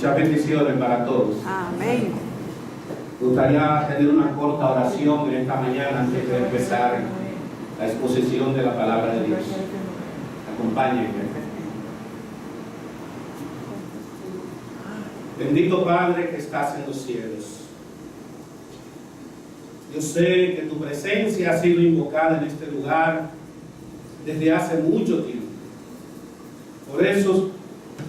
Muchas bendiciones para todos. Amén. Me gustaría tener una corta oración en esta mañana antes de empezar la exposición de la palabra de Dios. Acompáñenme. Bendito Padre que estás en los cielos. Yo sé que tu presencia ha sido invocada en este lugar desde hace mucho tiempo. Por eso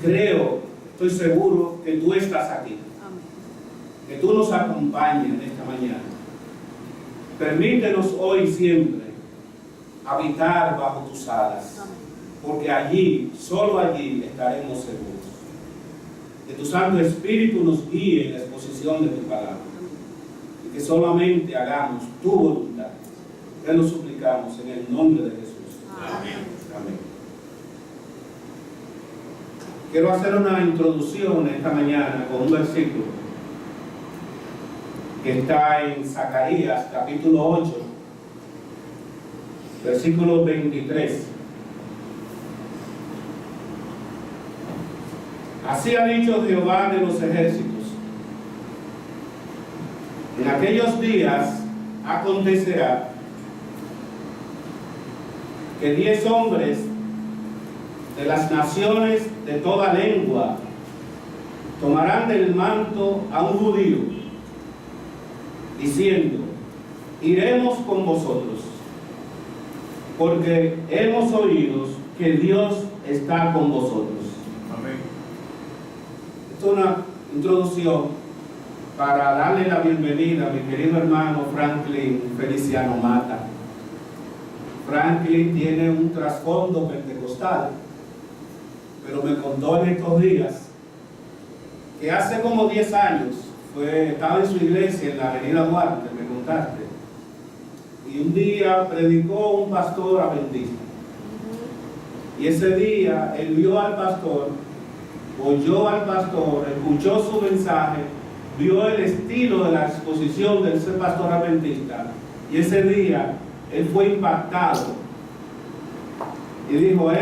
creo, estoy seguro que tú estás aquí. Que tú nos acompañes en esta mañana. Permítenos hoy y siempre habitar bajo tus alas, porque allí, solo allí estaremos seguros. Que tu Santo Espíritu nos guíe en la exposición de tu palabra y que solamente hagamos tu voluntad. Te lo suplicamos en el nombre de Jesús. Amén. Amén. Quiero hacer una introducción esta mañana con un versículo que está en Zacarías capítulo 8, versículo 23. Así ha dicho Jehová de los ejércitos: en aquellos días acontecerá que 10 hombres de las naciones de toda lengua tomarán del manto a un judío, diciendo: iremos con vosotros, porque hemos oído que Dios está con vosotros. Amén. Esto es una introducción para darle la bienvenida a mi querido hermano Franklin Feliciano Mata. Franklin tiene un trasfondo pentecostal, pero me contó en estos días que hace como 10 años estaba en su iglesia en la avenida Duarte, me contaste, y un día predicó un pastor adventista. Y ese día él vio al pastor, oyó al pastor, escuchó su mensaje, vio el estilo de la exposición de ese pastor adventista, y ese día él fue impactado y dijo: ahí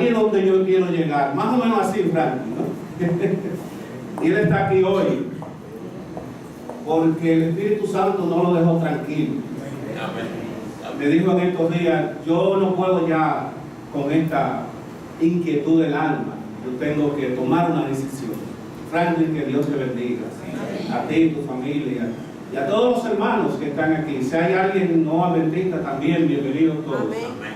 es donde yo quiero llegar, más o menos así, Franklin, ¿no? Y él está aquí hoy porque el Espíritu Santo no lo dejó tranquilo. Me dijo en estos días: yo no puedo ya con esta inquietud del alma, yo tengo que tomar una decisión. Franklin, que Dios te bendiga, a ti, tu familia y a todos los hermanos que están aquí. Si hay alguien no adventista también, bienvenidos todos. Amén.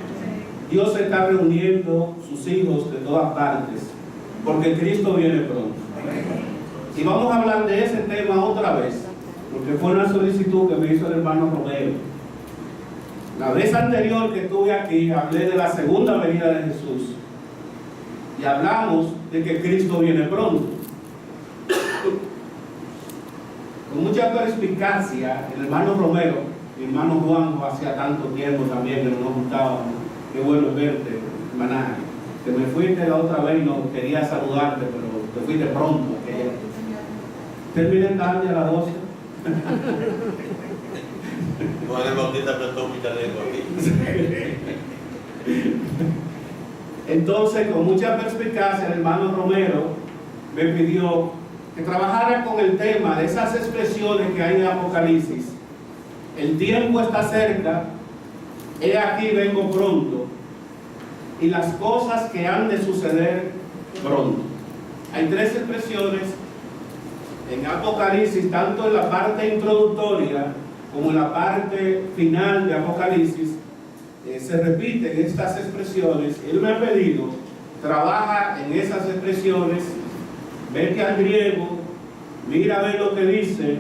Dios está reuniendo sus hijos de todas partes, porque Cristo viene pronto. Y vamos a hablar de ese tema otra vez, porque fue una solicitud que me hizo el hermano Romero. La vez anterior que estuve aquí, hablé de la segunda venida de Jesús, y hablamos de que Cristo viene pronto. Con mucha perspicacia, el hermano Romero, mi hermano Juan, hacía tanto tiempo también que no nos juntábamos. Qué bueno verte, hermana. Te me fuiste la otra vez y no quería saludarte, pero te fuiste pronto. Terminé tarde a las 12. Juan el Bautista prestó mucha lengua aquí. Entonces, con mucha perspicacia, el hermano Romero me pidió que trabajara con el tema de esas expresiones que hay en Apocalipsis. El tiempo está cerca, he aquí vengo pronto, y las cosas que han de suceder pronto. Hay 3 expresiones en Apocalipsis, tanto en la parte introductoria como en la parte final de Apocalipsis. Se repiten estas expresiones. Él me ha pedido: trabaja en esas expresiones, vete al griego, mira a ver lo que dice,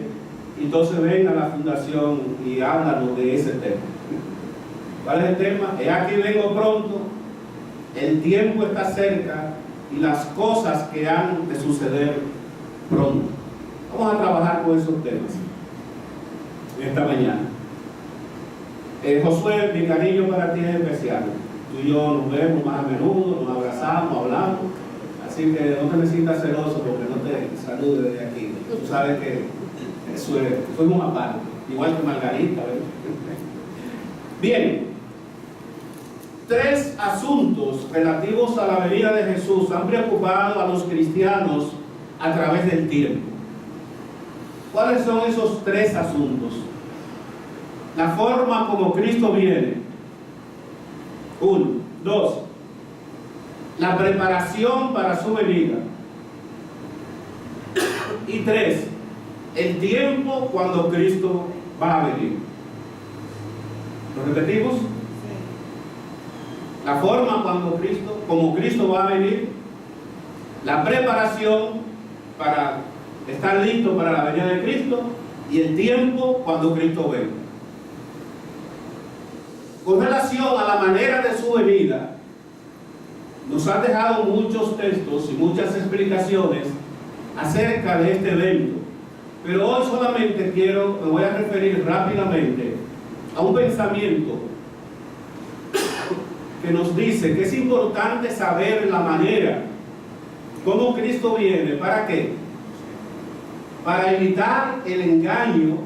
y entonces ven a la fundación y háblanos de ese tema. ¿Cuál es el tema? Aquí vengo pronto, el tiempo está cerca y las cosas que han de suceder pronto. Vamos a trabajar con esos temas esta mañana. Josué, mi cariño para ti es especial. Tú y yo nos vemos más a menudo, nos abrazamos, hablamos. Así que no te necesitas celoso porque no te salude desde aquí. Tú sabes que eso es, fuimos aparte, igual que Margarita, ¿verdad? Bien, tres asuntos relativos a la venida de Jesús han preocupado a los cristianos a través del tiempo. ¿Cuáles son esos tres asuntos? La forma como Cristo viene. 1. 2. La preparación para su venida. Y 3. El tiempo cuando Cristo va a venir. ¿Lo repetimos? La forma como Cristo va a venir. La preparación para estar listo para la venida de Cristo. Y el tiempo cuando Cristo venga. Con relación a la manera de su venida, nos han dejado muchos textos y muchas explicaciones acerca de este evento. Pero hoy solamente me voy a referir rápidamente a un pensamiento que nos dice que es importante saber la manera cómo Cristo viene. ¿Para qué? Para evitar el engaño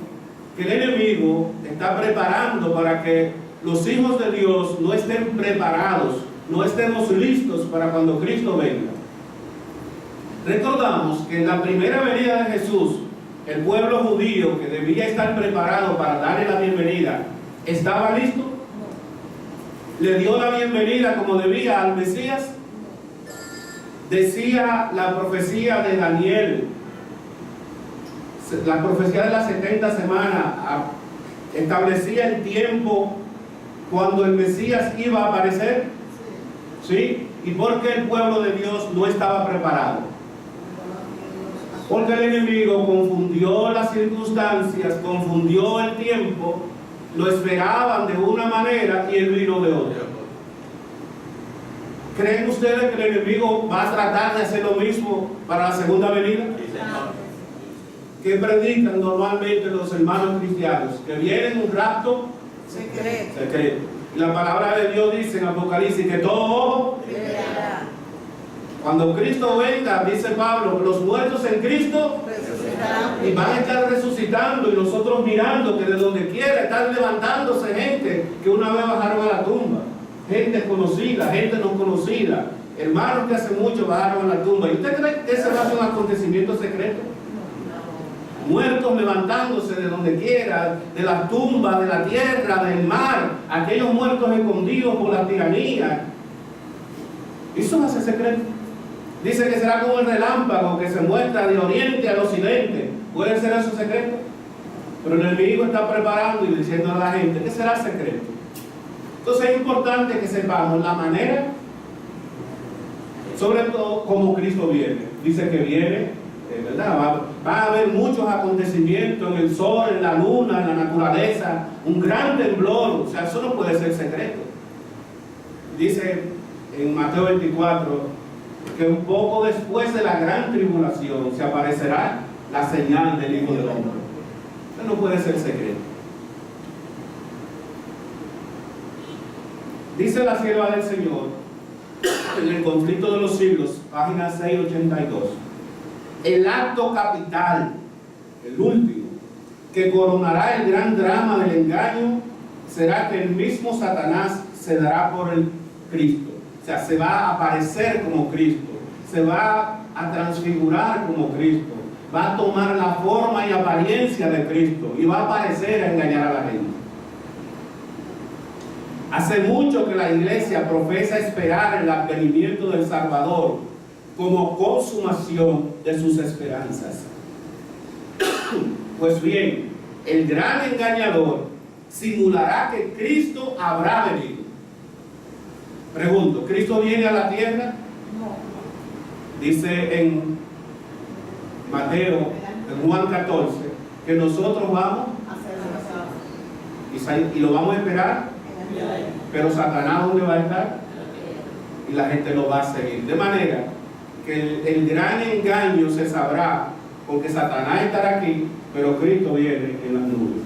que el enemigo está preparando para que los hijos de Dios no estén preparados, no estemos listos para cuando Cristo venga. Recordamos que en la primera venida de Jesús, el pueblo judío que debía estar preparado para darle la bienvenida, ¿estaba listo? ¿Le dio la bienvenida como debía al Mesías? Decía la profecía de Daniel, la profecía de las 70 semanas, establecía el tiempo cuando el Mesías iba a aparecer. ¿Sí? ¿Y por qué el pueblo de Dios no estaba preparado? Porque el enemigo confundió las circunstancias, confundió el tiempo, lo esperaban de una manera y él vino de otra. ¿Creen ustedes que el enemigo va a tratar de hacer lo mismo para la segunda venida? ¿Qué predican normalmente los hermanos cristianos? Que viene un rapto secreto. Y la palabra de Dios dice en Apocalipsis que todo ojo verá. Cuando Cristo venga, dice Pablo, los muertos en Cristo y van a estar resucitando, y nosotros mirando que de donde quiera están levantándose gente que una vez bajaron a la tumba, gente conocida, gente no conocida, hermanos que hace mucho bajaron a la tumba. ¿Y usted cree que ese va a ser un acontecimiento secreto? Muertos levantándose de donde quiera, de las tumbas, de la tierra, del mar, aquellos muertos escondidos por la tiranía. Eso va a ser secreto. Dice que será como el relámpago que se muestra de oriente al occidente. ¿Puede ser eso secreto? Pero el enemigo está preparando y diciendo a la gente que será secreto. Entonces es importante que sepamos la manera, sobre todo cómo Cristo viene. Dice que viene, ¿verdad? Va a haber muchos acontecimientos en el sol, en la luna, en la naturaleza, un gran temblor. O sea, eso no puede ser secreto. Dice en Mateo 24 que un poco después de la gran tribulación se aparecerá la señal del Hijo del Hombre. Eso no puede ser secreto. Dice la sierva del Señor en el Conflicto de los Siglos, página 682. El acto capital, el último, que coronará el gran drama del engaño, será que el mismo Satanás se dará por el Cristo. O sea, se va a aparecer como Cristo, se va a transfigurar como Cristo, va a tomar la forma y apariencia de Cristo y va a aparecer a engañar a la gente. Hace mucho que la iglesia profesa esperar el advenimiento del Salvador como consumación de sus esperanzas. Pues bien, el gran engañador simulará que Cristo habrá venido. Pregunto, ¿Cristo viene a la tierra? No. Dice en Mateo, en Juan 14, que nosotros vamos y lo vamos a esperar, pero Satanás ¿dónde va a estar? Y la gente lo va a seguir. De manera que el gran engaño se sabrá, porque Satanás estará aquí, pero Cristo viene en las nubes.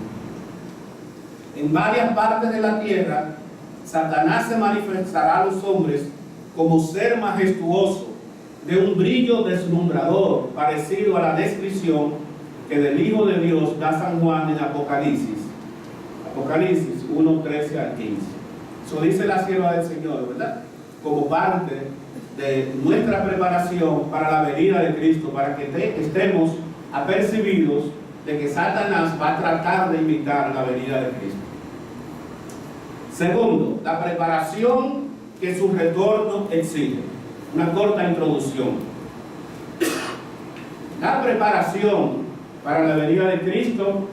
En varias partes de la tierra, Satanás se manifestará a los hombres como ser majestuoso, de un brillo deslumbrador, parecido a la descripción que del Hijo de Dios da San Juan en Apocalipsis. Apocalipsis 1, 13 al 15. Eso dice la sierva del Señor, ¿verdad? Como parte de nuestra preparación para la venida de Cristo, para que estemos apercibidos de que Satanás va a tratar de imitar la venida de Cristo. Segundo, la preparación que su retorno exige. Una corta introducción. La preparación para la venida de Cristo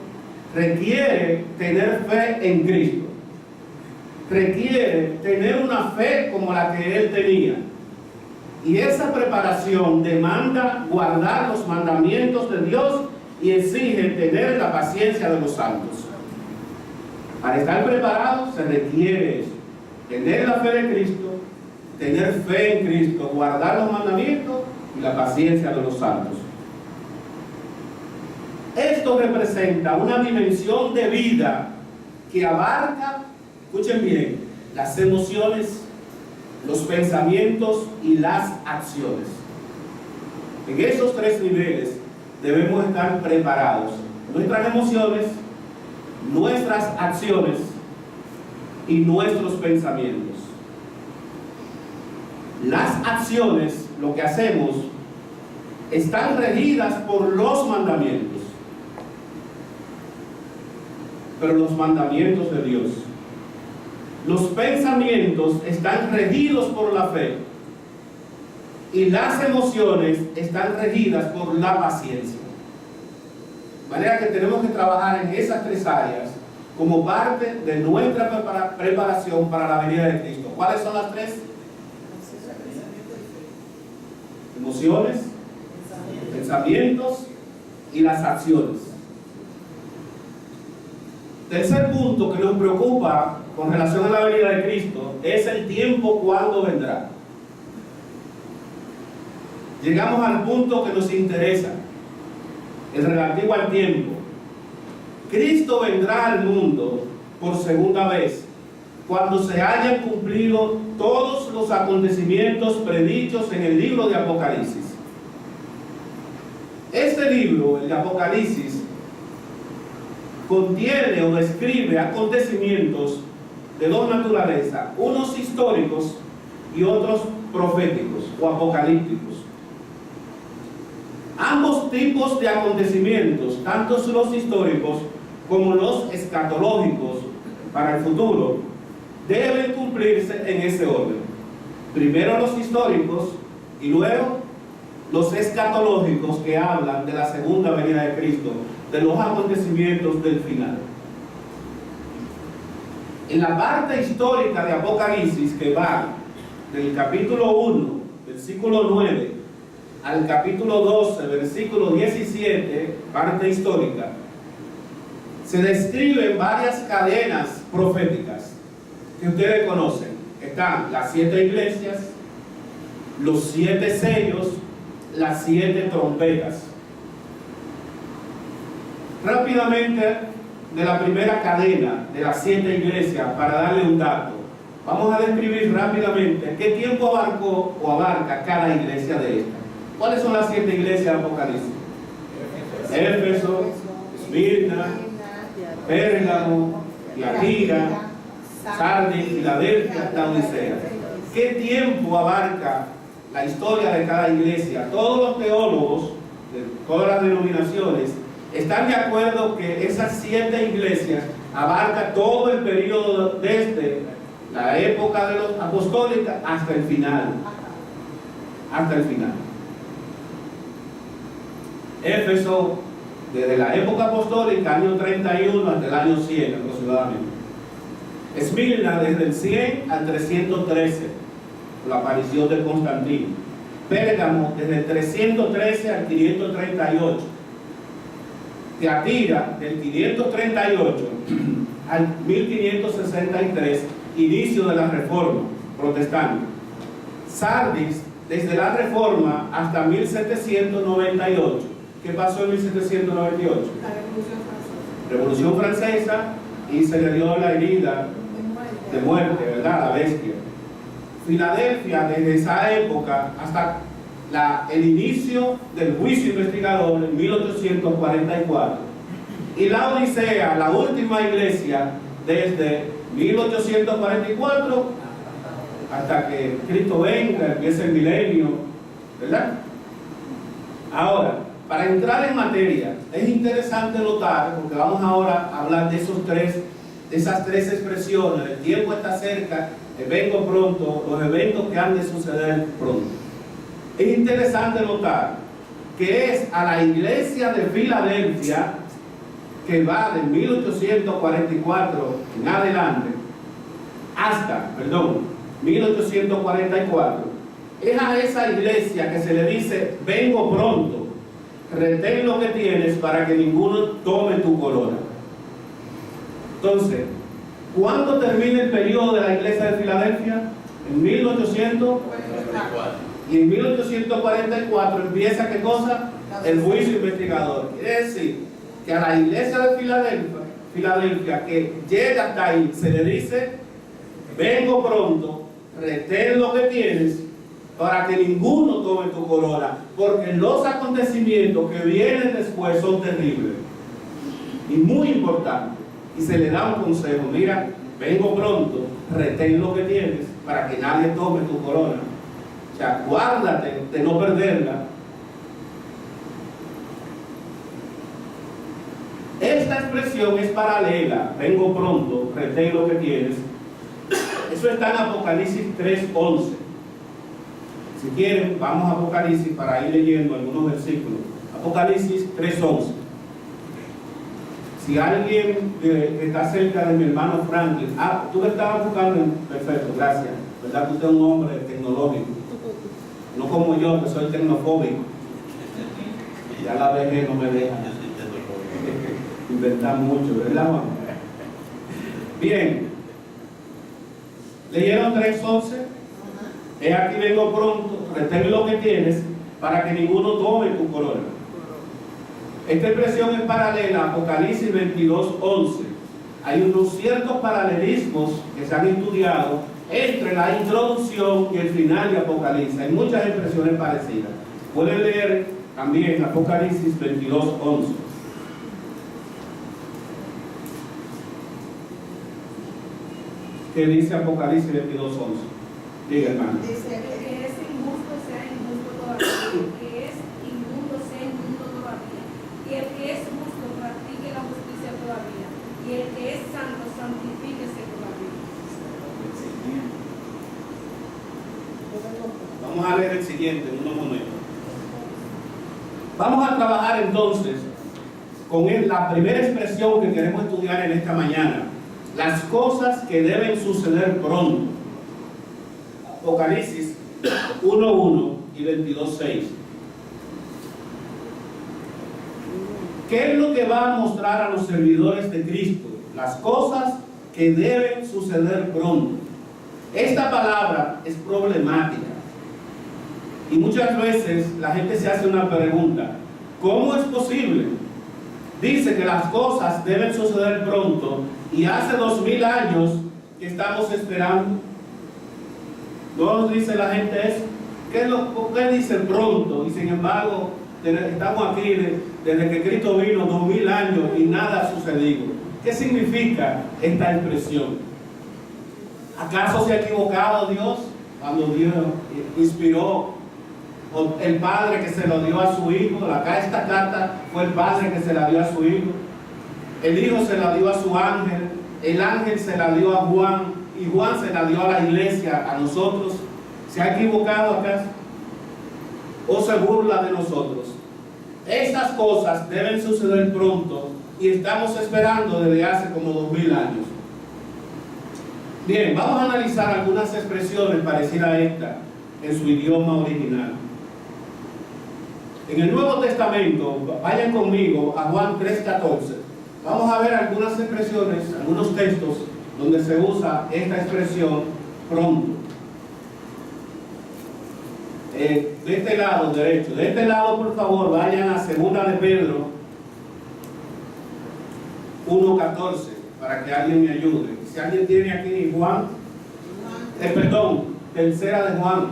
requiere tener fe en Cristo. Requiere tener una fe como la que Él tenía. Y esa preparación demanda guardar los mandamientos de Dios y exige tener la paciencia de los santos. Para estar preparados se requiere eso: tener la fe de Cristo, tener fe en Cristo, guardar los mandamientos y la paciencia de los santos. Esto representa una dimensión de vida que abarca, escuchen bien, las emociones, los pensamientos y las acciones. En esos tres niveles debemos estar preparados: nuestras emociones, nuestras acciones y nuestros pensamientos. Las acciones, lo que hacemos, están regidas por los mandamientos, pero los mandamientos de Dios. Los pensamientos están regidos por la fe y las emociones están regidas por la paciencia. De manera que tenemos que trabajar en esas tres áreas como parte de nuestra preparación para la venida de Cristo. ¿Cuáles son las tres? Emociones, pensamientos y las acciones. Tercer punto que nos preocupa con relación a la venida de Cristo es el tiempo cuando vendrá. Llegamos al punto que nos interesa, el relativo al tiempo. Cristo vendrá al mundo por segunda vez cuando se hayan cumplido todos los acontecimientos predichos en el libro de Apocalipsis. Este libro, el de Apocalipsis, contiene o describe acontecimientos de dos naturalezas, unos históricos y otros proféticos o apocalípticos. Ambos tipos de acontecimientos, tanto los históricos como los escatológicos para el futuro, deben cumplirse en ese orden. Primero los históricos y luego los escatológicos, que hablan de la segunda venida de Cristo, de los acontecimientos del final. En la parte histórica de Apocalipsis, que va del capítulo 1, versículo 9, al capítulo 12, versículo 17, parte histórica, se describen varias cadenas proféticas que ustedes conocen. Están las 7 iglesias, los 7 sellos, las 7 trompetas. Rápidamente, de la primera cadena de las 7 iglesias, para darle un dato, vamos a describir rápidamente qué tiempo abarcó o abarca cada iglesia de estas. ¿Cuáles son las 7 iglesias de Apocalipsis? Éfeso, Esmirna, Pérgamo, Tiatira, Sardis, Filadelfia, Laodicea. ¿Qué tiempo abarca la historia de cada iglesia? Todos los teólogos de todas las denominaciones están de acuerdo que esas 7 iglesias abarcan todo el periodo desde la época de los apostólicos hasta el final. Hasta el final. Éfeso, desde la época apostólica, año 31 hasta el año 100 aproximadamente. Esmirna, desde el 100 al 313, la aparición de Constantino. Pérgamo, desde el 313 al 538. Tiatira, del 538 al 1563, inicio de la Reforma protestante. Sardis, desde la Reforma hasta 1798. ¿Qué pasó en 1798? La Revolución Francesa, y se le dio la herida de muerte, ¿verdad? La bestia. Filadelfia, desde esa época hasta el inicio del juicio investigador en 1844. Y Laodicea, la última iglesia, desde 1844, hasta que Cristo venga, empiece el milenio, ¿verdad? Ahora, para entrar en materia, es interesante notar, porque vamos ahora a hablar de esas tres expresiones: el tiempo está cerca, el vengo pronto, los eventos que han de suceder pronto. Es interesante notar que es a la iglesia de Filadelfia, que va de 1844 en adelante hasta, 1844, es a esa iglesia que se le dice: vengo pronto, retén lo que tienes para que ninguno tome tu corona. Entonces, ¿cuándo termina el periodo de la iglesia de Filadelfia? En 1844. Y en 1844 empieza, ¿qué cosa? El juicio investigador. Quiere decir que a la iglesia de Filadelfia que llega hasta ahí, se le dice: vengo pronto, retén lo que tienes para que ninguno tome tu corona, porque los acontecimientos que vienen después son terribles y muy importantes. Y se le da un consejo: mira, vengo pronto, retén lo que tienes para que nadie tome tu corona. O sea, guárdate de no perderla. Esta expresión es paralela: vengo pronto, retén lo que tienes. Eso está en Apocalipsis 3:11. Si quieren, vamos a Apocalipsis para ir leyendo algunos versículos. Apocalipsis 3:11. Si alguien que está cerca de mi hermano Franklin, tú le estabas buscando, perfecto, gracias. ¿Verdad que usted es un hombre tecnológico? No como yo, que soy tecnofóbico. Ya la vejez no me deja inventar mucho, ¿verdad, Juan? Bien. ¿Leyeron 3:11? He aquí vengo pronto, retén lo que tienes para que ninguno tome tu corona. Esta expresión es paralela a Apocalipsis 22:11. Hay unos ciertos paralelismos que se han estudiado entre la introducción y el final de Apocalipsis. Hay muchas expresiones parecidas. Pueden leer también Apocalipsis 22:11. ¿Qué dice Apocalipsis 22:11? Diga, hermano. Dice: el que es injusto sea injusto todavía, el que es inmundo sea inmundo todavía, y el que es justo practique la justicia todavía, y el que es santo santifíquese todavía. Vamos a leer el siguiente en unos momentos. Vamos a trabajar entonces con la primera expresión que queremos estudiar en esta mañana: las cosas que deben suceder pronto. Apocalipsis 1:1 y 22:6. ¿Qué es lo que va a mostrar a los servidores de Cristo? Las cosas que deben suceder pronto. Esta palabra es problemática y muchas veces la gente se hace una pregunta: ¿cómo es posible? Dice que las cosas deben suceder pronto y hace 2000 años que estamos esperando. ¿No nos dice la gente eso? ¿Por qué dice pronto? Y sin embargo, estamos aquí desde que Cristo vino 2000 años y nada ha sucedido. ¿Qué significa esta expresión? ¿Acaso se ha equivocado Dios cuando Dios inspiró el Padre que se lo dio a su Hijo? Acá esta carta fue el Padre que se la dio a su Hijo. El Hijo se la dio a su ángel. El ángel se la dio a Juan. Y Juan se la dio a la iglesia, a nosotros. ¿Se ha equivocado acaso? ¿O se burla de nosotros? Estas cosas deben suceder pronto y estamos esperando desde hace como 2000 años. Bien, vamos a analizar algunas expresiones parecidas a esta en su idioma original. En el Nuevo Testamento, vayan conmigo a Juan 3:14. Vamos a ver algunas expresiones, algunos textos donde se usa esta expresión pronto. De este lado derecho, de este lado por favor vayan a 2 de Pedro 1:14 para que alguien me ayude. Si alguien tiene aquí Juan, tercera de Juan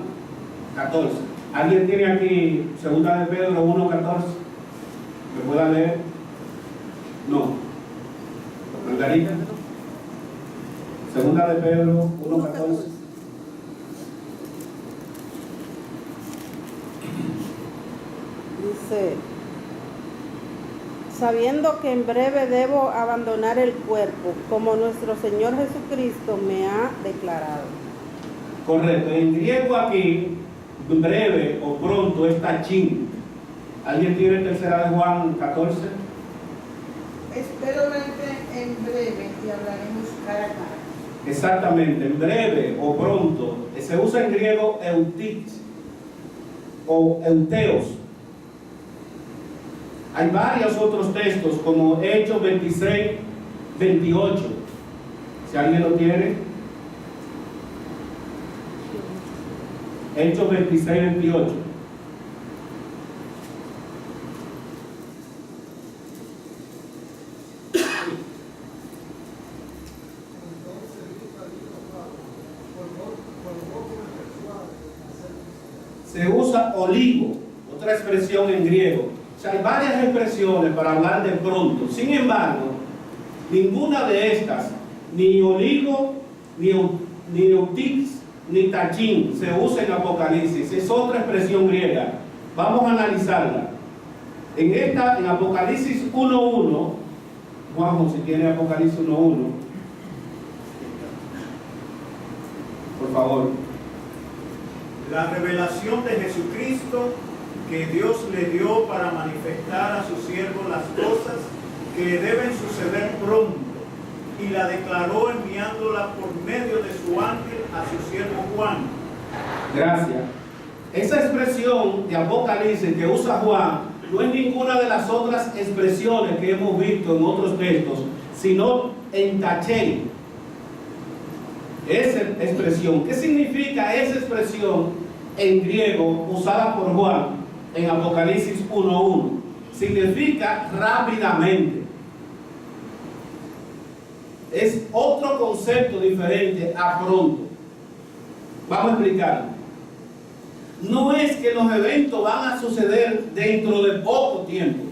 14. ¿Alguien tiene aquí 2 de Pedro 1:14? ¿Me pueda leer? No. Margarita. Segunda de Pedro 1:14. Dice, sabiendo que en breve debo abandonar el cuerpo, como nuestro Señor Jesucristo me ha declarado. Correcto. En griego aquí, breve o pronto es tachín. ¿Alguien tiene tercera de Juan 14? Espero verte en breve y hablaremos cara a cara. Exactamente, en breve o pronto. Se usa en griego eutit o euteos. Hay varios otros textos como Hechos 26, 28. Si alguien lo tiene. Hechos 26, 28. Se usa oligo, otra expresión en griego. O sea, hay varias expresiones para hablar de pronto. Sin embargo, ninguna de estas, ni oligo, ni eutis, ni tachín, se usa en Apocalipsis. Es otra expresión griega. Vamos a analizarla. En Apocalipsis 1:1, Juanjo, si tiene Apocalipsis 1:1, por favor. La revelación de Jesucristo que Dios le dio para manifestar a sus siervos las cosas que deben suceder pronto, y la declaró enviándola por medio de su ángel a su siervo Juan. Gracias. Esa expresión de Apocalipsis que usa Juan no es ninguna de las otras expresiones que hemos visto en otros textos, sino en tachei. Esa expresión. ¿Qué significa esa expresión en griego usada por Juan en Apocalipsis 1:1? Significa rápidamente. Es otro concepto diferente a pronto. Vamos a explicarlo. No es que los eventos van a suceder dentro de poco tiempo,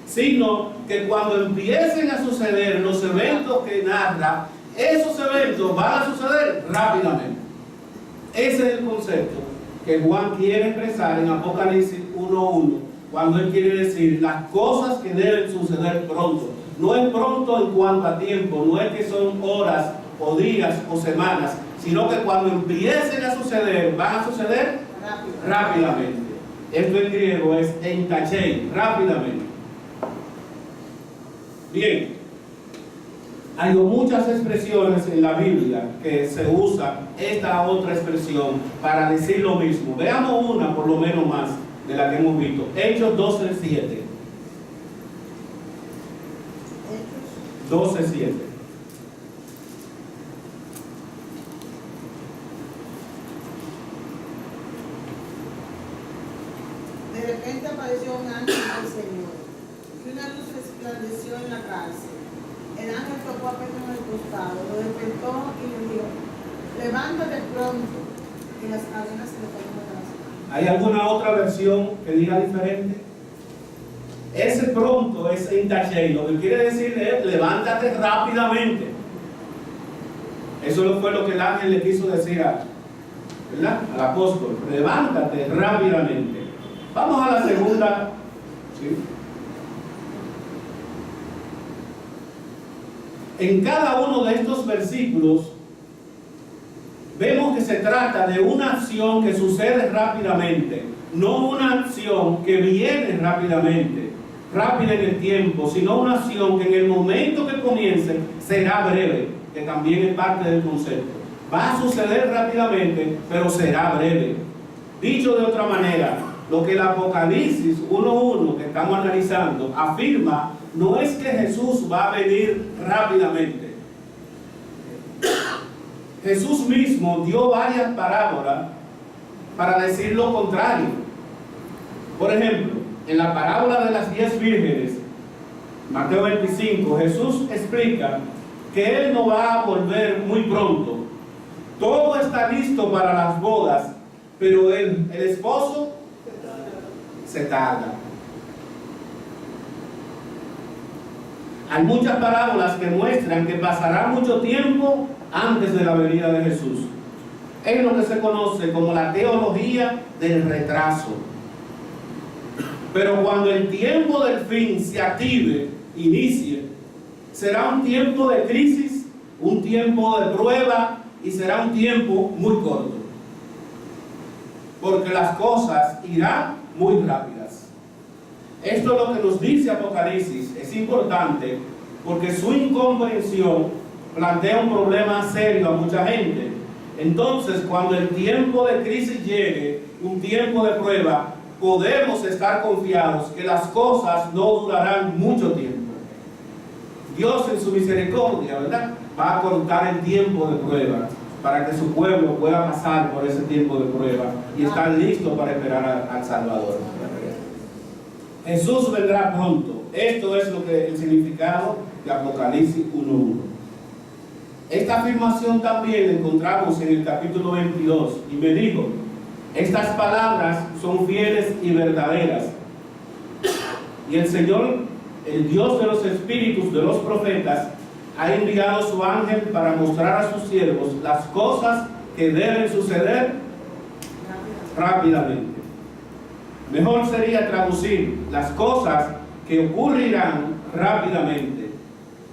sino que cuando empiecen a suceder los eventos que narra, esos eventos van a suceder rápidamente. Ese es el concepto que Juan quiere expresar en Apocalipsis 1:1, cuando él quiere decir las cosas que deben suceder pronto. No es pronto en cuanto a tiempo, no es que son horas o días o semanas, sino que cuando empiecen a suceder, van a suceder rápidamente. Esto en griego es entachei, rápidamente. Bien, hay muchas expresiones en la Biblia que se usa esta otra expresión para decir lo mismo. Veamos una por lo menos más de la que hemos visto. Hechos 12:7. 12:7. De repente apareció un ángel del Señor, y una luz resplandeció en la cárcel. El ángel tocó a Pedro en el costado, lo despertó y le dijo, levántate pronto, y las cadenas se le cayeron de las manos. ¿Hay alguna otra versión que diga diferente? Ese pronto es entachei, lo que quiere decir es levántate rápidamente. Eso fue lo que el ángel le quiso decir al apóstol, levántate rápidamente. Vamos a la segunda. ¿Sí? En cada uno de estos versículos vemos que se trata de una acción que sucede rápidamente, no una acción que viene rápidamente, rápida en el tiempo, sino una acción que en el momento que comience será breve, que también es parte del concepto. Va a suceder rápidamente, pero será breve. Dicho de otra manera, lo que el Apocalipsis 1:1 que estamos analizando afirma no es que Jesús va a venir rápidamente. Jesús mismo dio varias parábolas para decir lo contrario. Por ejemplo, en la parábola de las 10 vírgenes, Mateo 25, Jesús explica que Él no va a volver muy pronto. Todo está listo para las bodas, pero el esposo se tarda. Hay muchas parábolas que muestran que pasará mucho tiempo antes de la venida de Jesús. Es lo que se conoce como la teología del retraso. Pero cuando el tiempo del fin se active, inicie, será un tiempo de crisis, un tiempo de prueba y será un tiempo muy corto. Porque las cosas irán muy rápidas. Esto es lo que nos dice Apocalipsis. Es importante porque su incomprensión plantea un problema serio a mucha gente. Entonces, cuando el tiempo de crisis llegue, un tiempo de prueba, podemos estar confiados que las cosas no durarán mucho tiempo. Dios en su misericordia, ¿verdad?, va a cortar el tiempo de prueba para que su pueblo pueda pasar por ese tiempo de prueba y estar listo para esperar al Salvador. Jesús vendrá pronto. Esto es lo que el significado de Apocalipsis 1:1. Esta afirmación también la encontramos en el capítulo 22. Y me dijo: estas palabras son fieles y verdaderas. Y el Señor, el Dios de los espíritus de los profetas, ha enviado su ángel para mostrar a sus siervos las cosas que deben suceder rápidamente. Mejor sería traducir las cosas que ocurrirán rápidamente.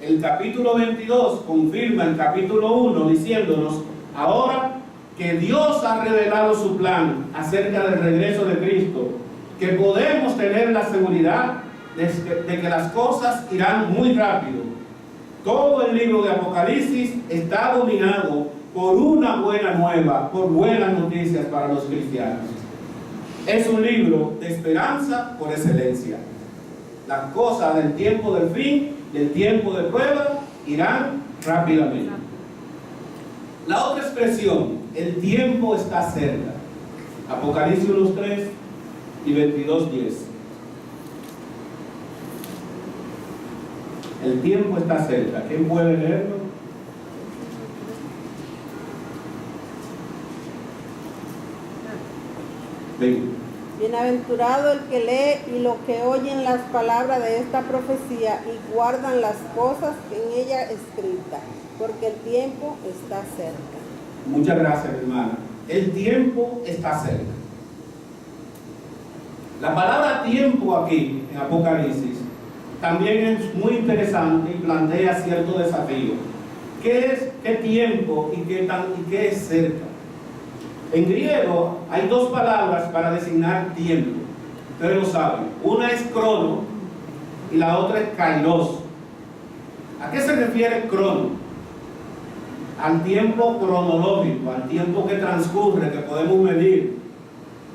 El capítulo 22 confirma el capítulo 1 diciéndonos: ahora que Dios ha revelado su plan acerca del regreso de Cristo, que podemos tener la seguridad de que las cosas irán muy rápido. Todo el libro de Apocalipsis está dominado por una buena nueva, por buenas noticias para los cristianos. Es un libro de esperanza por excelencia. Las cosas del tiempo del fin, del tiempo de prueba, irán rápidamente. La otra expresión, el tiempo está cerca. Apocalipsis 1:3 y 22:10. El tiempo está cerca. ¿Quién puede leerlo? Ven. Bienaventurado el que lee y los que oyen las palabras de esta profecía y guardan las cosas en ella escritas, porque el tiempo está cerca. Muchas gracias, hermana. El tiempo está cerca. La palabra tiempo aquí en Apocalipsis también es muy interesante y plantea cierto desafío. ¿Qué tiempo y qué es cerca? En griego hay dos palabras para designar tiempo. Ustedes lo saben. Una es crono y la otra es kairos. ¿A qué se refiere crono? Al tiempo cronológico, al tiempo que transcurre, que podemos medir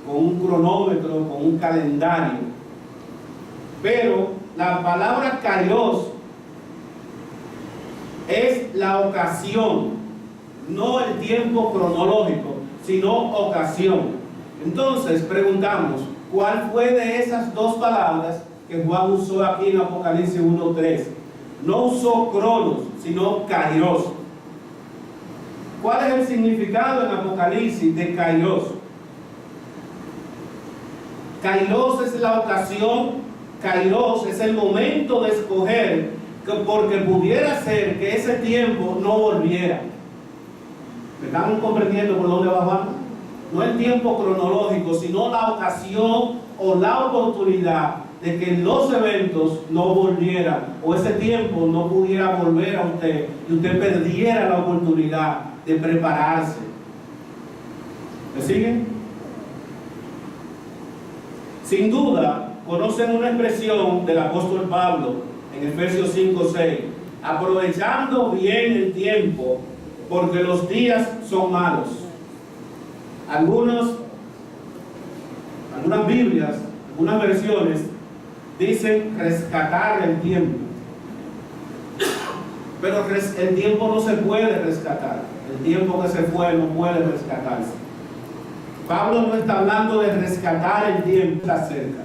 con un cronómetro, con un calendario. Pero la palabra kairos es la ocasión, no el tiempo cronológico, sino ocasión. Entonces preguntamos, ¿cuál fue de esas dos palabras que Juan usó aquí en Apocalipsis 1:3? No usó cronos, sino kairos. ¿Cuál es el significado en Apocalipsis de kairos? Kairos es la ocasión, kairos es el momento de escoger, porque pudiera ser que ese tiempo no volviera. ¿Me están comprendiendo por dónde va Juan? No el tiempo cronológico, sino la ocasión o la oportunidad de que los eventos no volvieran, o ese tiempo no pudiera volver a usted y usted perdiera la oportunidad de prepararse. ¿Me siguen? Sin duda, conocen una expresión del apóstol Pablo en Efesios 5:6, aprovechando bien el tiempo, porque los días son malos. Algunas Biblias, algunas versiones dicen rescatar el tiempo. Pero el tiempo no se puede rescatar. El tiempo que se fue no puede rescatarse. Pablo no está hablando de rescatar el tiempo, está cerca.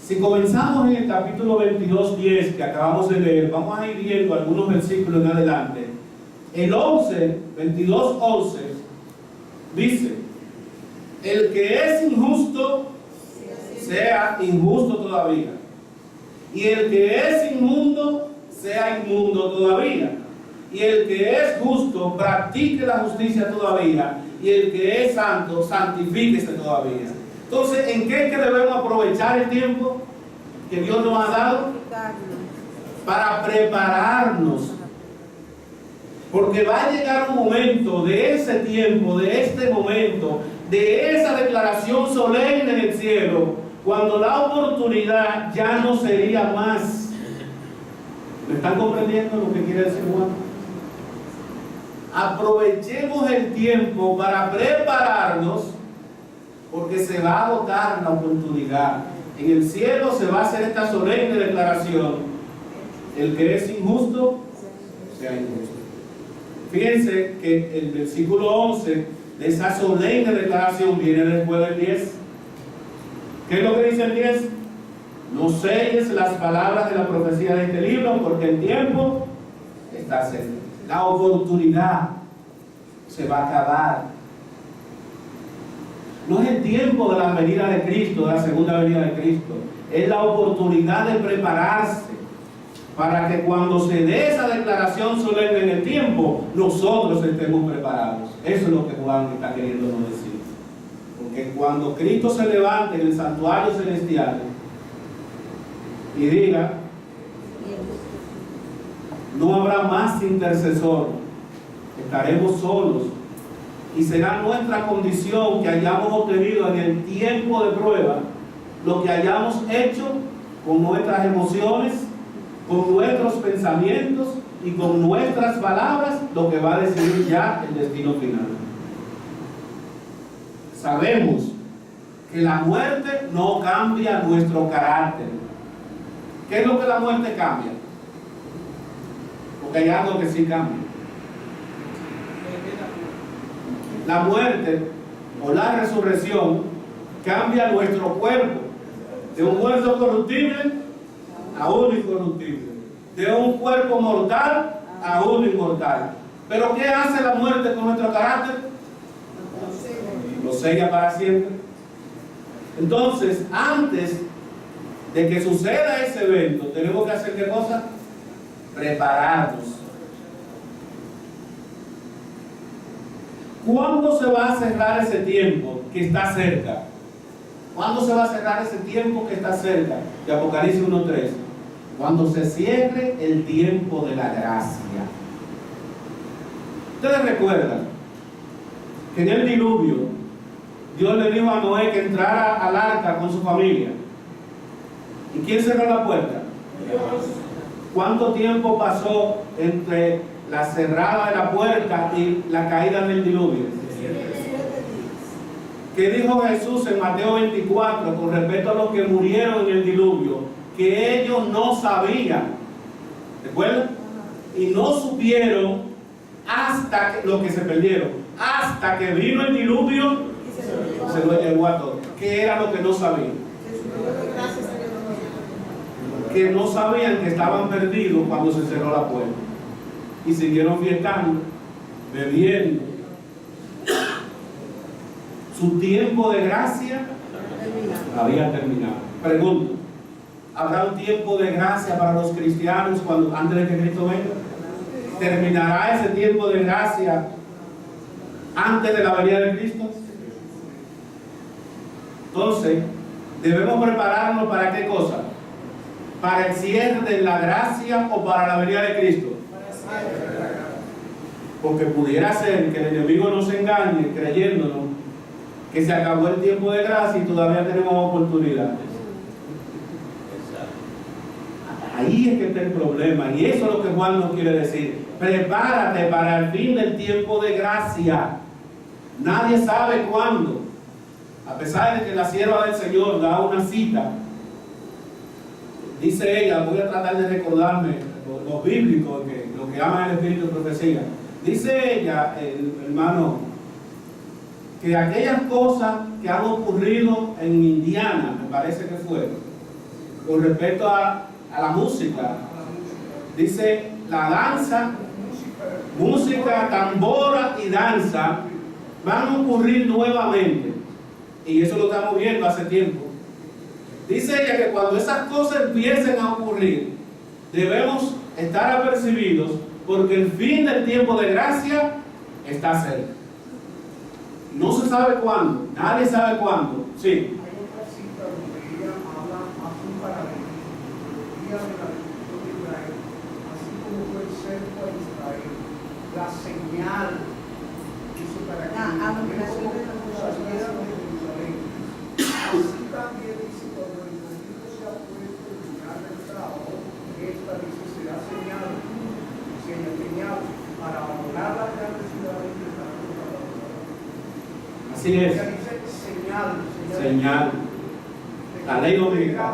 Si comenzamos en el capítulo 22:10 que acabamos de leer, vamos a ir viendo algunos versículos en adelante. El 22:11 dice: el que es injusto sea injusto todavía, y el que es inmundo sea inmundo todavía. Y el que es justo, practique la justicia todavía. Y el que es santo, santifíquese todavía. Entonces, ¿en qué es que debemos aprovechar el tiempo que Dios nos ha dado? Para prepararnos. Porque va a llegar un momento de ese tiempo, de este momento, de esa declaración solemne en el cielo, cuando la oportunidad ya no sería más. ¿Me están comprendiendo lo que quiere decir Juan? Aprovechemos el tiempo para prepararnos, porque se va a agotar la oportunidad. En el cielo se va a hacer esta solemne declaración: el que es injusto, sea injusto. Fíjense que el versículo 11 de esa solemne declaración viene después del 10. ¿Qué es lo que dice el 10? No selles las palabras de la profecía de este libro, porque el tiempo está cerca. La oportunidad se va a acabar. No es el tiempo de la venida de Cristo, de la segunda venida de Cristo. Es la oportunidad de prepararse para que cuando se dé esa declaración solemne en el tiempo, nosotros estemos preparados. Eso es lo que Juan está queriéndonos decir. Porque cuando Cristo se levante en el santuario celestial y diga: no habrá más intercesor, estaremos solos, y será nuestra condición que hayamos obtenido en el tiempo de prueba lo que hayamos hecho con nuestras emociones, con nuestros pensamientos y con nuestras palabras, lo que va a decidir ya el destino final. Sabemos que la muerte no cambia nuestro carácter. ¿Qué es lo que la muerte cambia? Porque hay algo que sí cambia. La muerte o la resurrección cambia nuestro cuerpo de un cuerpo corruptible a uno incorruptible, de un cuerpo mortal a uno inmortal. Pero ¿qué hace la muerte con nuestro carácter? Lo sella para siempre. Entonces, antes de que suceda ese evento, tenemos que hacer ¿qué cosa? Prepararnos. ¿Cuándo se va a cerrar ese tiempo que está cerca? ¿Cuándo se va a cerrar ese tiempo que está cerca? De Apocalipsis 1:3. Cuando se cierre el tiempo de la gracia. Ustedes recuerdan que en el diluvio Dios le dijo a Noé que entrara al arca con su familia. ¿Y quién cerró la puerta? Dios. ¿Cuánto tiempo pasó entre la cerrada de la puerta y la caída del diluvio? 7 días. ¿Qué dijo Jesús en Mateo 24 con respecto a los que murieron en el diluvio? Que ellos no sabían. ¿Recuerdan? Y no supieron hasta que, lo que se perdieron, hasta que vino el diluvio y se lo llevó a todos. ¿Qué era lo que no sabían? Que no sabían que estaban perdidos cuando se cerró la puerta. Y siguieron fiestando, bebiendo. Su tiempo de gracia había terminado. Pregunto: ¿habrá un tiempo de gracia para los cristianos antes de que Cristo venga? ¿Terminará ese tiempo de gracia antes de la venida de Cristo? Entonces, debemos prepararnos ¿para qué cosa? ¿Para el cierre de la gracia o para la venida de Cristo? Porque pudiera ser que el enemigo nos engañe creyéndonos que se acabó el tiempo de gracia y todavía tenemos oportunidades. Ahí es que está el problema, y eso es lo que Juan nos quiere decir. Prepárate para el fin del tiempo de gracia. Nadie sabe cuándo. A pesar de que la sierva del Señor da una cita, dice ella, voy a tratar de recordarme los bíblicos, lo que aman el espíritu de profecía. Dice ella, hermano, que aquellas cosas que han ocurrido en Indiana, me parece que fue, con respecto a la música, dice la danza, música, tambora y danza van a ocurrir nuevamente, y eso lo estamos viendo hace tiempo. Dice ella que cuando esas cosas empiecen a ocurrir, debemos estar apercibidos porque el fin del tiempo de gracia está cerca. No se sabe cuándo, nadie sabe cuándo. Sí. Hay otra cita donde ella habla más un paralelismo. El día de la destrucción de Israel, así como fue el cerco a Israel, la señal hizo para que abominación de salieran de Jerusalén. Así también dice cuando el enemigo se ha puesto en lugar del trabajo, esta dice será señal para abonar las grandes ciudades que están Así es. Señal. La ley dominical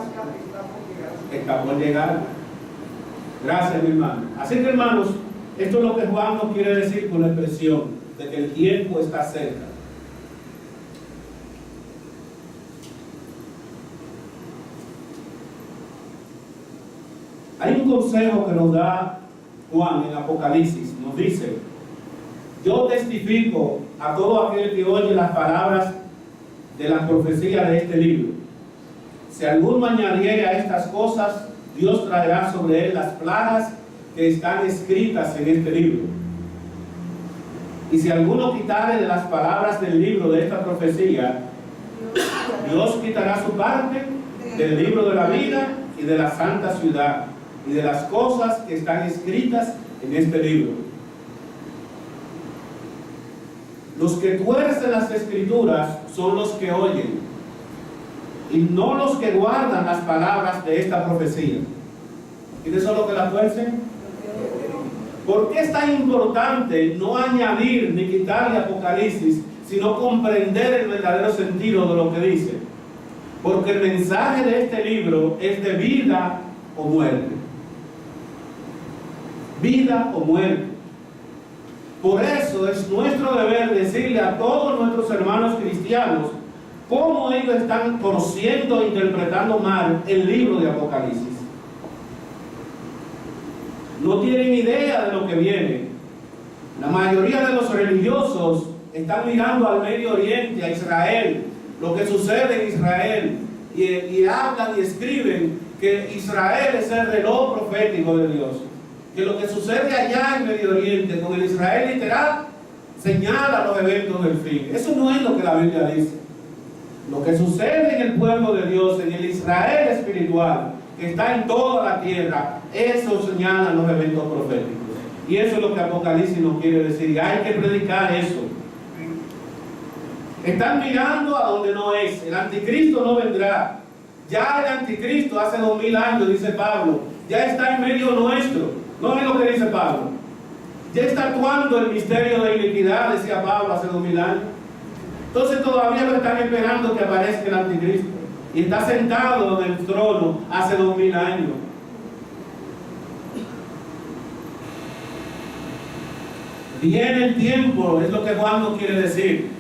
está por llegar. Gracias, mi hermano. Así que, hermanos, esto es lo que Juan nos quiere decir con la expresión de que el tiempo está cerca. Hay un consejo que nos da Juan en Apocalipsis. Nos dice: yo testifico a todo aquel que oye las palabras de la profecía de este libro. Si alguno añadiere a estas cosas, Dios traerá sobre él las plagas que están escritas en este libro. Y si alguno quitare de las palabras del libro de esta profecía, Dios quitará su parte del libro de la vida y de la santa ciudad y de las cosas que están escritas en este libro. Los que tuercen las escrituras son los que oyen, y no los que guardan las palabras de esta profecía. ¿Quiénes son los que la tuercen? ¿Por qué es tan importante no añadir ni quitarle Apocalipsis, sino comprender el verdadero sentido de lo que dice? Porque el mensaje de este libro es de vida o muerte. Vida o muerte. Por eso es nuestro deber decirle a todos nuestros hermanos cristianos cómo ellos están conociendo e interpretando mal el libro de Apocalipsis. No tienen idea de lo que viene. La mayoría de los religiosos están mirando al Medio Oriente, a Israel, lo que sucede en Israel, y hablan y escriben que Israel es el reloj profético de Dios. Que lo que sucede allá en Medio Oriente con el Israel literal señala los eventos del fin. Eso no es lo que la Biblia dice. Lo que sucede en el pueblo de Dios, en el Israel espiritual, que está en toda la tierra, eso señala los eventos proféticos. Y eso es lo que Apocalipsis nos quiere decir. Y hay que predicar eso. Están mirando a donde no es. El anticristo no vendrá. Ya el anticristo hace 2000 años, dice Pablo, ya está en medio nuestro. No es lo que dice Pablo. Ya está actuando el misterio de iniquidad, decía Pablo hace 2000 años. Entonces todavía lo están esperando que aparezca el anticristo. Y está sentado en el trono hace 2000 años. Viene el tiempo, es lo que Juan nos quiere decir,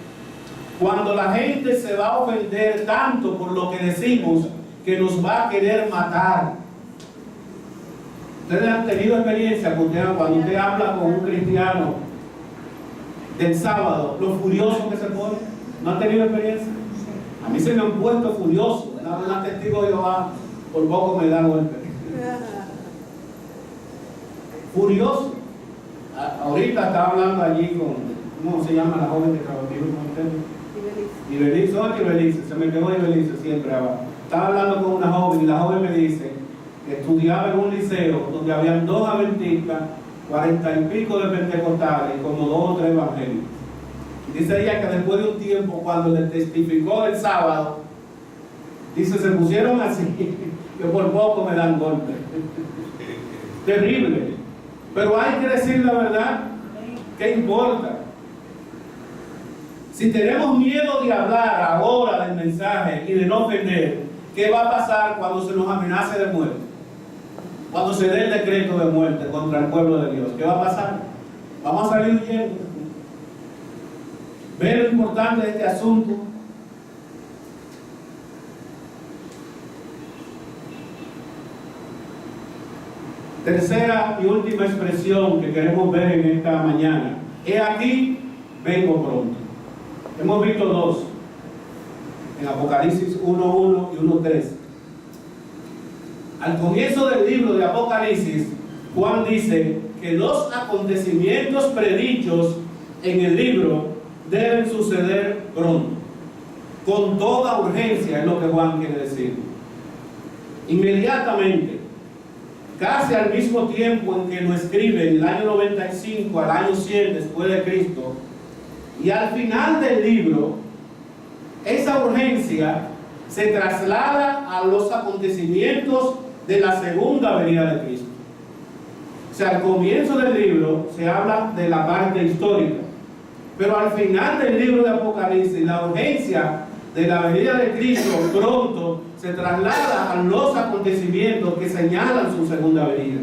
cuando la gente se va a ofender tanto por lo que decimos que nos va a querer matar. Ustedes han tenido experiencia cuando usted habla con un cristiano del sábado, lo furioso que se pone. ¿No han tenido experiencia? A mí se me han puesto furioso. Una testigo de Jehová por poco me da golpe. Furioso. Ahorita estaba hablando allí con, ¿cómo se llama la joven que trabajó con usted? Ibelice. No es Ibelice, se me quedó Ibelice siempre abajo. Estaba hablando con una joven y la joven me dice que estudiaba en un liceo donde habían 2 adventistas, 40 y pico de pentecostales y como 2 o 3 evangélicos. Y dice ella que después de un tiempo, cuando le testificó el sábado, dice, se pusieron así, que por poco me dan golpe. Terrible. Pero hay que decir la verdad. ¿Qué importa? Si tenemos miedo de hablar ahora del mensaje y de no ofender, ¿qué va a pasar cuando se nos amenace de muerte? Cuando se dé el decreto de muerte contra el pueblo de Dios, ¿qué va a pasar? Vamos a salir huyendo. ¿Ve lo importante de este asunto? Tercera y última expresión que queremos ver en esta mañana. He aquí, vengo pronto. Hemos visto 2. En Apocalipsis 1:1 y 1:3. Al comienzo del libro de Apocalipsis, Juan dice que los acontecimientos predichos en el libro deben suceder pronto, con toda urgencia, es lo que Juan quiere decir. Inmediatamente, casi al mismo tiempo en que lo escribe, en el año 95 al año 100 después de Cristo, y al final del libro, esa urgencia se traslada a los acontecimientos de la segunda venida de Cristo. O sea, al comienzo del libro se habla de la parte histórica, pero al final del libro de Apocalipsis, la urgencia de la venida de Cristo pronto se traslada a los acontecimientos que señalan su segunda venida.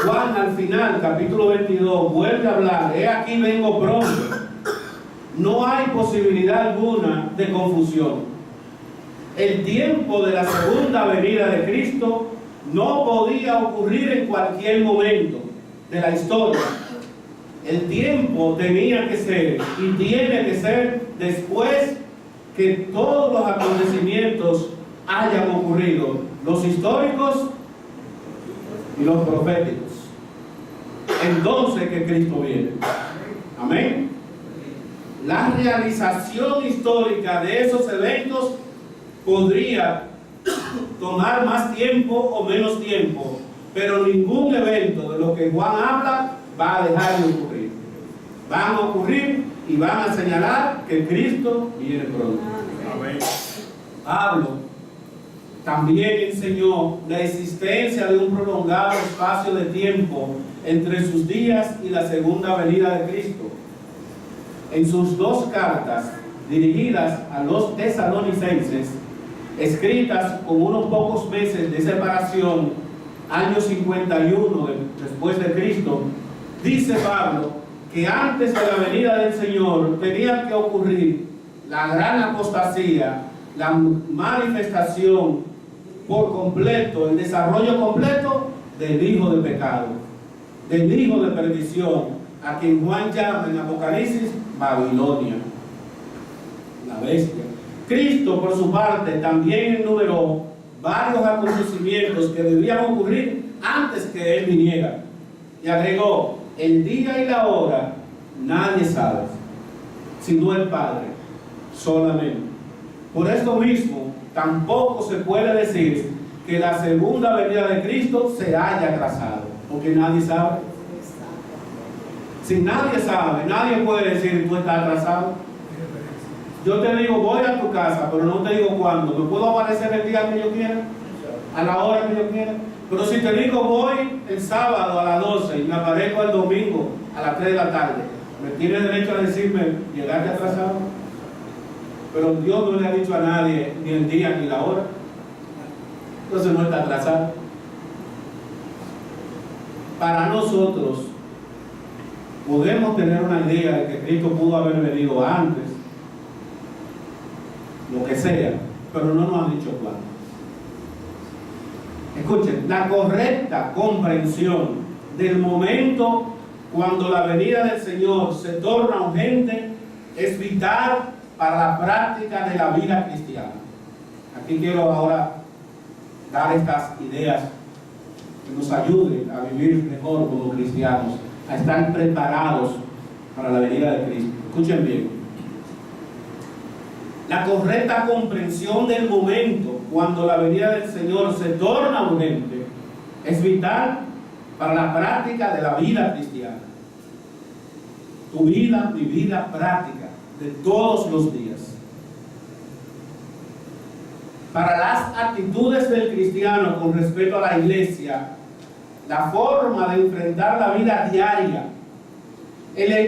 Juan al final, capítulo 22, vuelve a hablar: he aquí vengo pronto. No hay posibilidad alguna de confusión. El tiempo de la segunda venida de Cristo no podía ocurrir en cualquier momento de la historia. El tiempo tenía que ser y tiene que ser después que todos los acontecimientos hayan ocurrido, los históricos y los proféticos. Entonces que Cristo viene. Amén. La realización histórica de esos eventos podría tomar más tiempo o menos tiempo, pero ningún evento de lo que Juan habla va a dejar de ocurrir. Van a ocurrir y van a señalar que Cristo viene pronto. Amén. Pablo también enseñó la existencia de un prolongado espacio de tiempo entre sus días y la segunda venida de Cristo. En sus dos cartas dirigidas a los tesalonicenses, escritas con unos pocos meses de separación, año 51 después de Cristo, dice Pablo que antes de la venida del Señor tenía que ocurrir la gran apostasía, la manifestación por completo, el desarrollo completo del hijo de pecado, del hijo de perdición, a quien Juan llama en Apocalipsis Babilonia, la bestia. Cristo, por su parte, también enumeró varios acontecimientos que debían ocurrir antes que Él viniera. Y agregó: el día y la hora nadie sabe, sino el Padre solamente. Por esto mismo, tampoco se puede decir que la segunda venida de Cristo se haya atrasado, porque nadie sabe. Si nadie sabe, nadie puede decir: tú estás atrasado. Yo te digo, voy a tu casa, pero no te digo cuándo. ¿Me puedo aparecer el día que yo quiera? ¿A la hora que yo quiera? Pero si te digo, voy el sábado a las 12 y me aparezco el domingo a las 3 de la tarde, ¿me tienes derecho a decirme, llegaste atrasado? Pero Dios no le ha dicho a nadie ni el día ni la hora. Entonces no está atrasado. Para nosotros, podemos tener una idea de que Cristo pudo haber venido antes, lo que sea, pero no nos han dicho cuándo. Escuchen, la correcta comprensión del momento cuando la venida del Señor se torna urgente es vital para la práctica de la vida cristiana. Aquí quiero ahora dar estas ideas que nos ayuden a vivir mejor como cristianos, a estar preparados para la venida de Cristo. Escuchen bien. La correcta comprensión del momento cuando la venida del Señor se torna urgente es vital para la práctica de la vida cristiana. Tu vida, mi vida práctica de todos los días. Para las actitudes del cristiano con respecto a la iglesia, la forma de enfrentar la vida diaria,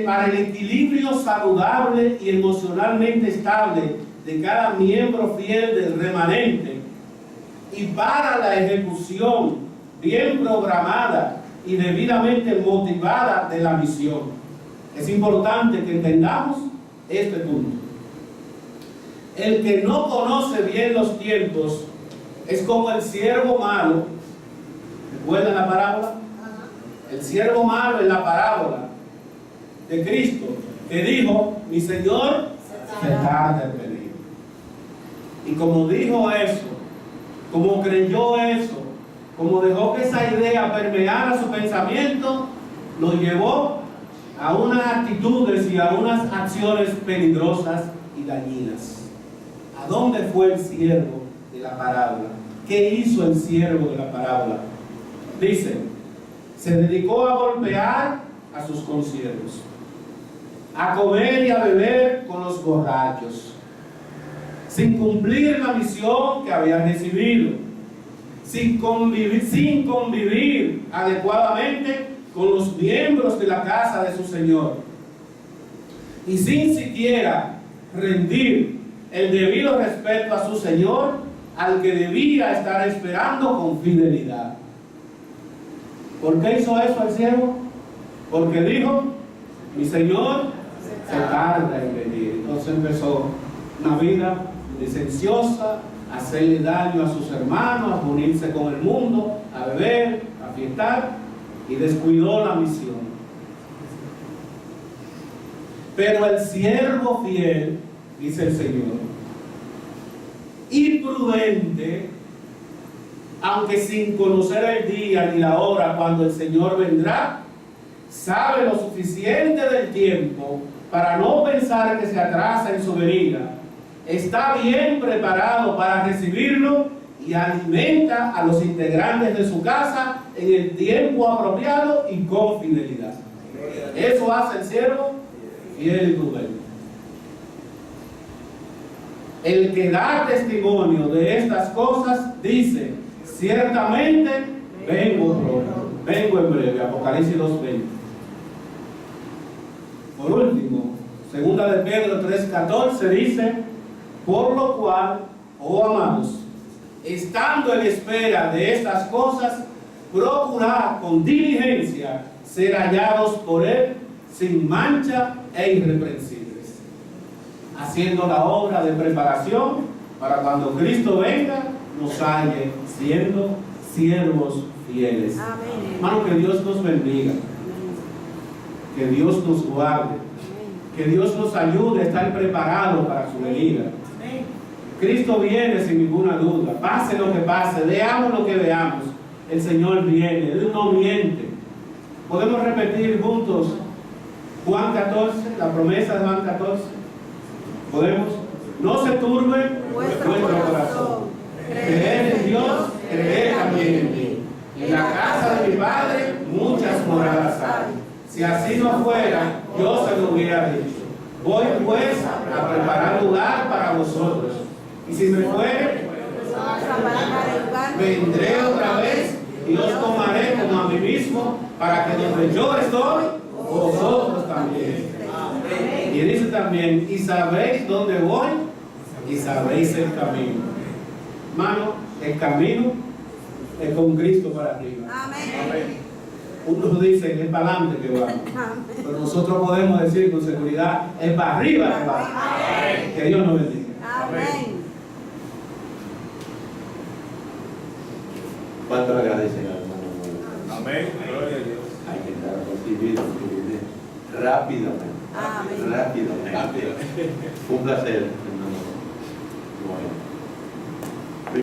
para el equilibrio saludable y emocionalmente estable de cada miembro fiel del remanente, y para la ejecución bien programada y debidamente motivada de la misión. Es importante que entendamos este punto. El que no conoce bien los tiempos es como el siervo malo. ¿Recuerdan la parábola? El siervo malo en la parábola de Cristo, que dijo: mi Señor se tarda en venir. Y como dijo eso, como creyó eso, como dejó que esa idea permeara su pensamiento, lo llevó a unas actitudes y a unas acciones peligrosas y dañinas. ¿A dónde fue el siervo de la parábola? ¿Qué hizo el siervo de la parábola? Dice, se dedicó a golpear a sus consiervos, a comer y a beber con los borrachos, sin cumplir la misión que había recibido, sin convivir adecuadamente con los miembros de la casa de su Señor, y sin siquiera rendir el debido respeto a su Señor, al que debía estar esperando con fidelidad. ¿Por qué hizo eso el siervo? Porque dijo, mi Señor se tarda en venir. Entonces empezó una vida licenciosa, a hacerle daño a sus hermanos, a unirse con el mundo, a beber, a fiestar, y descuidó la misión. Pero el siervo fiel, dice el Señor, y prudente, aunque sin conocer el día ni la hora cuando el Señor vendrá, sabe lo suficiente del tiempo para no pensar que se atrasa en su venida, está bien preparado para recibirlo y alimenta a los integrantes de su casa en el tiempo apropiado y con fidelidad. Eso hace el siervo fiel y prudente. El que da testimonio de estas cosas dice, ciertamente vengo pronto, vengo en breve. Apocalipsis 2:20. Por último, segunda de Pedro 3:14 dice, por lo cual, oh amados, estando en espera de estas cosas, procurad con diligencia ser hallados por Él sin mancha e irreprensibles, haciendo la obra de preparación para cuando Cristo venga, nos halle siendo siervos fieles. Amén. Hermano, que Dios nos bendiga, que Dios nos guarde, que Dios nos ayude a estar preparados para su venida. Cristo viene sin ninguna duda, pase lo que pase, veamos lo que veamos, el Señor viene, Él no miente. Podemos repetir juntos Juan 14, la promesa de Juan 14. ¿Podemos? No se turbe vuestro corazón. Creed en Dios, creed también en mí. En la casa de mi Padre muchas moradas hay. Si así no fuera, yo se lo hubiera dicho. Voy pues a preparar lugar para vosotros. Y si me fuere, vendré otra vez y os tomaré como a mí mismo, para que donde yo estoy, vosotros también. Y dice también, y sabréis dónde voy, y sabréis el camino. Hermano, el camino es con Cristo para arriba. Amén. Unos dicen, es para adelante que va. Pero nosotros podemos decir con seguridad, es para arriba que va. Que Dios nos bendiga. Amén. ¿Cuánto agradecen al hermano? Amén. Gloria a Dios. Hay que estar recibido rápidamente. Amén. Rápidamente. Un placer, hermano. Bueno.